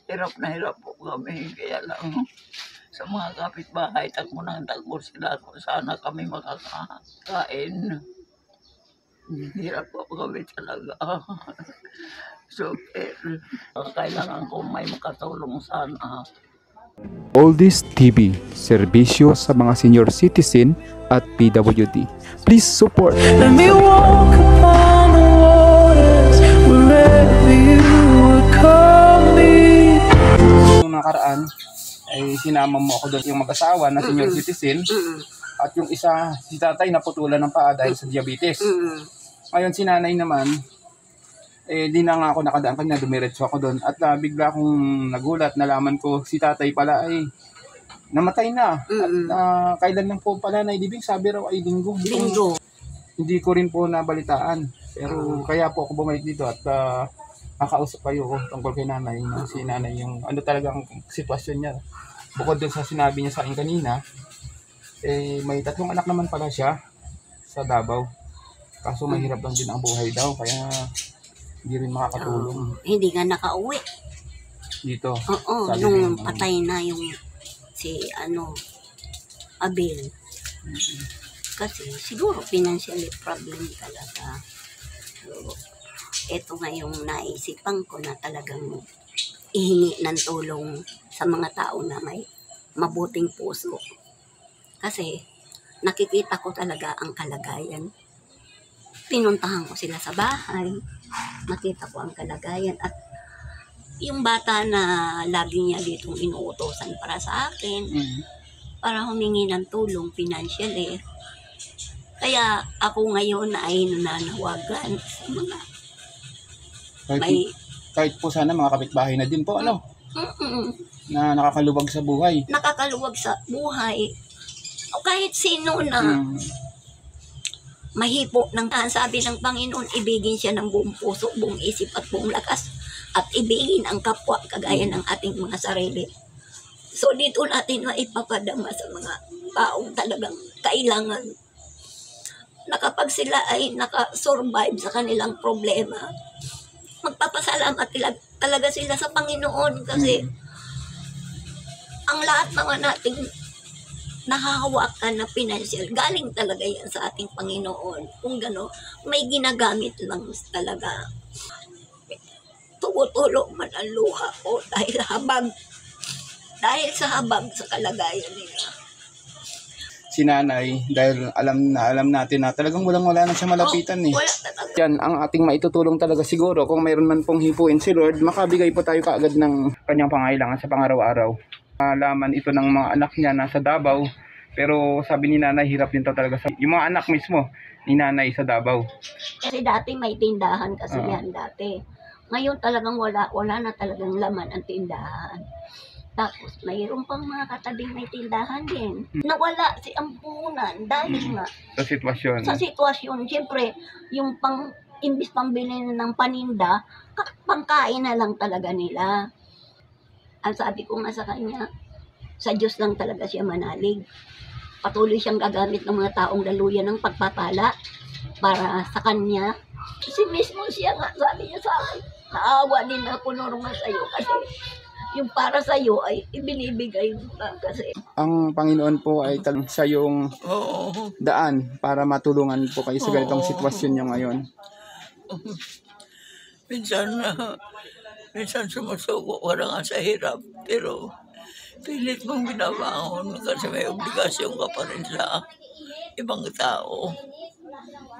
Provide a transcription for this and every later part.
hirap na hirap po kami. Kaya lang sa mga kapitbahay, takbo ng takbo sila kung sana kami makakain. Hirap po kami talaga. Super. Kailangan ko may makatulong sana. Oldies TV, serbisyo sa mga senior citizen at PWD. Please support. Let me walk upon the waters wherever you would call me. Nung nakaraan ay sinama mo ako doon yung mag-asawa na senior citizen at yung isa si tatay naputulan ng paa dahil sa diabetes. Ngayon si nanay naman di na nga ako nakadaan kanina, dumiretso ako doon at bigla akong nagulat, nalaman ko si tatay pala ay namatay na. At kailan lang po pala nailibing, sabi raw ay linggo. Hindi ko rin po nabalitaan. Pero kaya po ako bumalik dito at nakausap kayo tungkol kay nanay. Si nanay yung ano talagang sitwasyon niya. Bukod dun sa sinabi niya sa akin kanina, may 3 anak naman pala siya sa Davao. Kaso mahirap lang din ang buhay daw, kaya hindi rin makakatulong. Hindi nga nakauwi. Dito. Oo, nung patay na yung si Abel. Kasi siguro financially problem talaga. So, eto nga yung naisipan ko na talagang ihingi ng tulong sa mga tao na may mabuting puso. Kasi nakikita ko talaga ang kalagayan. Pinuntahan ko sila sa bahay. Nakita ko ang kalagayan at yung bata na lagi niya ditong inuutosan para sa akin, para humingi ng tulong financially. Kaya ako ngayon ay nananawagan sa mga kahit po sana mga kapitbahay na din po, na nakakaluwag sa buhay. Nakakaluwag sa buhay. O kahit sino na mahipo ng sabi ng Panginoon, ibigin siya ng buong puso, buong isip at buong lakas at ibigin ang kapwa kagaya ng ating mga sarili. So dito natin maipapadama sa mga taong talagang kailangan na kapag sila ay nakasurvive sa kanilang problema, magpapasalamat talaga sila sa Panginoon kasi ang lahat naman nating nakahawakan na financial, galing talaga yan sa ating Panginoon. Kung gano'n, may ginagamit lang talaga. Tumutulong man ang luha ko dahil sa habag sa kalagayan nila. Si nanay, dahil alam natin na talagang wala na siya malapitan Wala talaga. Yan, ang ating maitutulong talaga siguro, kung mayroon man pong hipuin si Lord, makabigay po tayo kaagad ng kanyang pangailangan sa pang-araw-araw. Alaman ito ng mga anak niya nasa Davao, pero sabi ni nanay, hirap din to talaga yung mga anak mismo ni nanay sa Davao. Kasi dati may tindahan kasi yan dati. Ngayon talagang wala na talagang laman ang tindahan. Tapos mayroon pang mga katabing may tindahan din. Nawala si ampunan dahil nga sa sitwasyon. Siyempre, yung imbis pambili ng paninda, pangkain na lang talaga nila. Ang sabi ko nga sa kanya, sa Diyos lang talaga siya manalig. Patuloy siyang gagamit ng mga taong daluyan ng pagpapala para sa kanya. Kasi mismo siya nga, sabi niya sa akin, naawa din ako normal sa'yo kasi yung para sa'yo ay ibinibigay mo na kasi. Ang Panginoon po ay siya yung daan para matulungan po kayo sa ganitong sitwasyon nyo ngayon. Minsan sumusuko ka na nga sa hirap, pero pilit mong binabangon kasi may obligasyon ka pa rin sa ibang tao,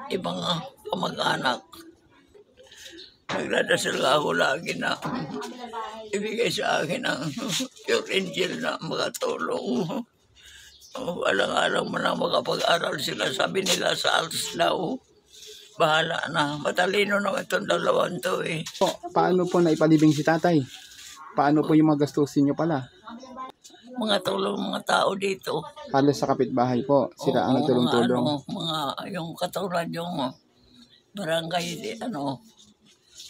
ibang kamag-anak. Nagdadasal ako lagi na ibigay sa akin ang pure angel na makatulong. Walang-alang mo na makapag-aral sila. Sabi nila sa ALS daw, bahala na. Matalino naman itong dalawang to eh. Paano po naipalibing si tatay? Paano po yung mga gastusin nyo pala? Mga tulong mga tao dito. Halos sa kapitbahay po, sila ang nagtulong-tulong. Yung katulad yung barangay,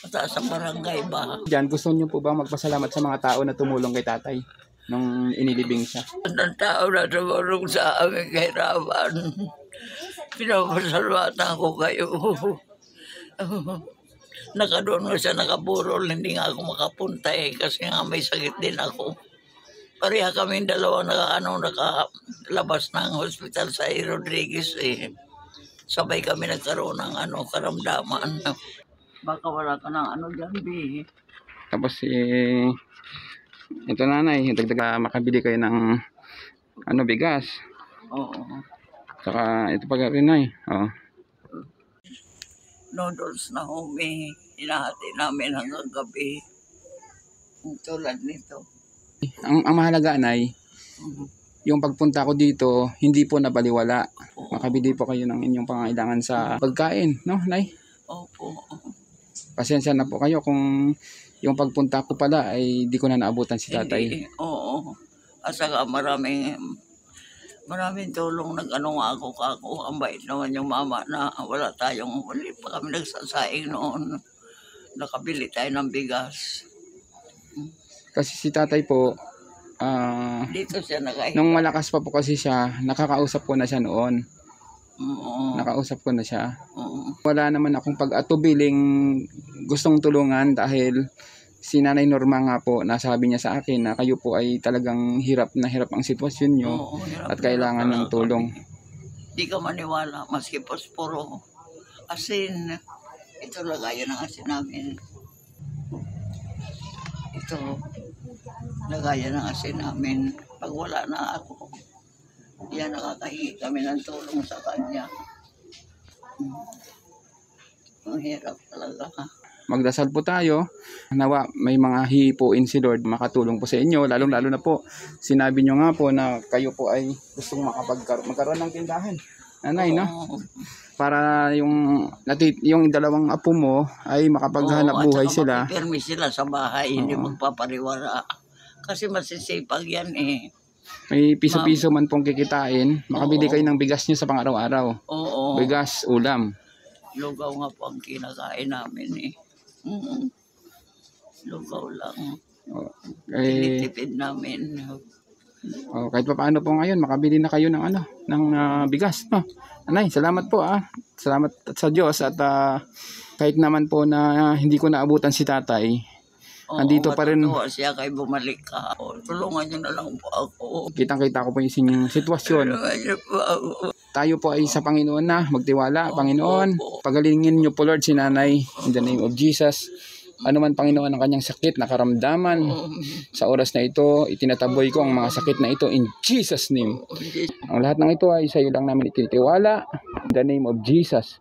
mataas ang barangay ba? Diyan, gusto nyo po ba magpasalamat sa mga tao na tumulong kay tatay nung inilibing siya? Ang tao na tumulong sa aming kahirapan. Pinapasalamatan ko kayo. Nakadoon nga siya nakaburol, hindi nga ako makapunta kasi nga may sakit din ako. Pareha kami dalawa nakalabas ng hospital sa Rodriguez Sabay kami nagkaroon ng karamdaman. Baka wala ka ng dyan, B. Tapos ito nanay, dagdag makabili kayo ng bigas. Oo. Saka ito pa rin ay. Oh. Noodles na humi. Hinahati namin hanggang gabi. Tulad nito. Ang mahalaga nay, yung pagpunta ko dito, hindi po nabaliwala. Makabili po kayo ng inyong pangailangan sa pagkain, no, nay? Opo. Pasensya na po kayo kung yung pagpunta ko pala ay di ko na naabutan si tatay. Hindi, oo. At saka maraming tulong nga ako kako. Ang bait naman yung mama na wala pa kami nagsasaing noon. Nakabili tayo ng bigas. Kasi si tatay po, Dito siya nakahiga. nung malakas pa po kasi siya, nakakausap ko na siya noon. Oo. Nakausap ko na siya. Oo. Wala naman akong pag-atubiling gustong tulungan dahil si Nanay Norma nga po, nasabi niya sa akin na kayo po ay talagang hirap na hirap ang sitwasyon nyo Oo, hirap at kailangan ng tulong. Di ka maniwala, maski posporo. Asin. Ito lagayan ng asin namin. Ito. Lagayan ng asin namin. Pag wala na ako, yan nakakahingi kami ng tulong sa kanya. Ang hirap talaga. Magdasal po tayo. Nawa may mga hihipuin si Lord makatulong po sa inyo. Lalong-lalo na po, sinabi nyo nga po na kayo po ay gustong magkaroon ng tindahan. Nanay, no? Oo. Para yung dalawang apo mo ay makapaghanap buhay sila. Makipirmi sila sa bahay, hindi Oo. magpapariwara. Kasi masisipag yan May piso-piso man pong kikitain. Makabili kayo ng bigas nyo sa pang-araw-araw. Oo. Bigas, ulam. Lugaw nga po ang kinakain namin Lugaw lang. Tinitipid namin. Kahit pa paano po ngayon, makabili na kayo ng bigas. No? Anay, salamat po Salamat sa Diyos at kahit naman po na hindi ko naabutan si tatay, andito pa rin. Matutuwa siya kay bumalik ka. Tulungan niyo na lang po ako. Kitang-kita ko po yung inyong sitwasyon. Tulungan niyo po ako. Tayo po ay sa Panginoon na magtiwala. Panginoon, pagalingin niyo po Lord si nanay in the name of Jesus. Ano man Panginoon ang kanyang sakit na karamdaman sa oras na ito, itinataboy ko ang mga sakit na ito in Jesus name. Ang lahat ng ito ay sa iyo lang namin itinitiwala in the name of Jesus.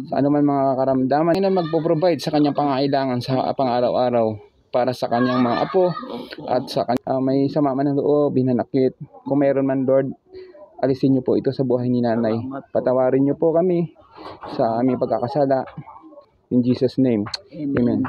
Sa ano man mga karamdaman na magpo-provide sa kanyang pangailangan sa pang-araw-araw para sa kanyang mga apo at sa may sama man ng loob, hinanakit. Kung meron man Lord, alisin niyo po ito sa buhay ni nanay. Patawarin niyo po kami sa aming pagkakasala. In Jesus' name. Amen.